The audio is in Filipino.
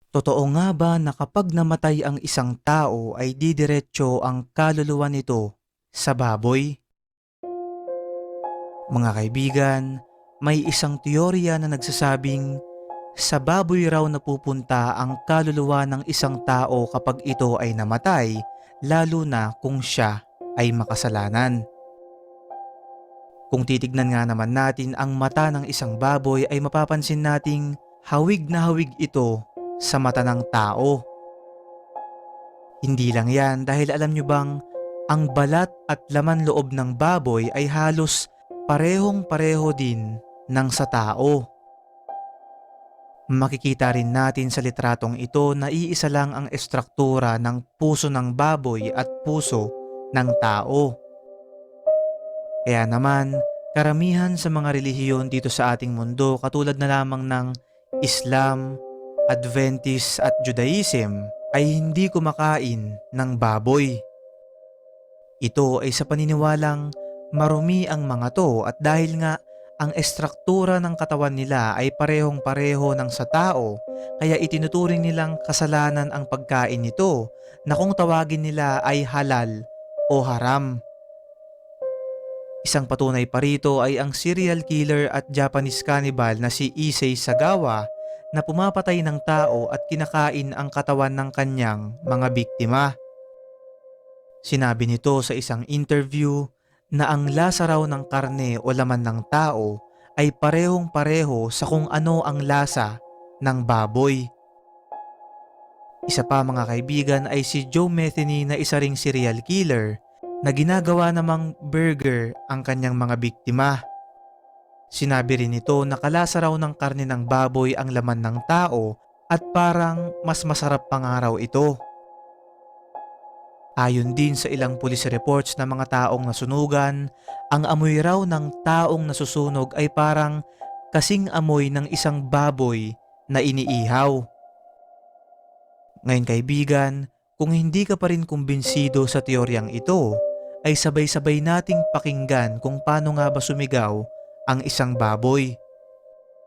Totoo nga ba na kapag namatay ang isang tao ay didiretso ang kaluluwa nito sa baboy? Mga kaibigan, may isang teorya na nagsasabing sa baboy raw napupunta ang kaluluwa ng isang tao kapag ito ay namatay, lalo na kung siya ay makasalanan. Kung titignan nga naman natin ang mata ng isang baboy ay mapapansin nating hawig na hawig ito sa mata ng tao. Hindi lang yan dahil alam nyo bang ang balat at laman loob ng baboy ay halos parehong pareho din ng sa tao. Makikita rin natin sa litratong ito na iisa lang ang estruktura ng puso ng baboy at puso ng tao. Kaya naman, karamihan sa mga relihiyon dito sa ating mundo katulad na lamang ng Islam, Adventist at Judaism ay hindi kumakain ng baboy. Ito ay sa paniniwalang marumi ang mga to at dahil nga ang estruktura ng katawan nila ay parehong pareho ng sa tao kaya itinuturing nilang kasalanan ang pagkain nito na kung tawagin nila ay halal o haram. Isang patunay pa rito ay ang serial killer at Japanese cannibal na si Issei Sagawa na pumapatay ng tao at kinakain ang katawan ng kanyang mga biktima. Sinabi nito sa isang interview na ang lasa raw ng karne o laman ng tao ay parehong pareho sa kung ano ang lasa ng baboy. Isa pa mga kaibigan ay si Joe Metheny na isa ring serial killer na ginagawa namang burger ang kanyang mga biktima. Sinabi rin nito na kalasa raw ng karne ng baboy ang laman ng tao at parang mas masarap pa nga raw ito. Ayon din sa ilang police reports na mga taong nasunugan, ang amoy raw ng taong nasusunog ay parang kasing amoy ng isang baboy na iniihaw. Ngayon kaibigan, kung hindi ka pa rin kumbinsido sa teoryang ito, ay sabay-sabay nating pakinggan kung paano nga ba sumigaw ang isang baboy.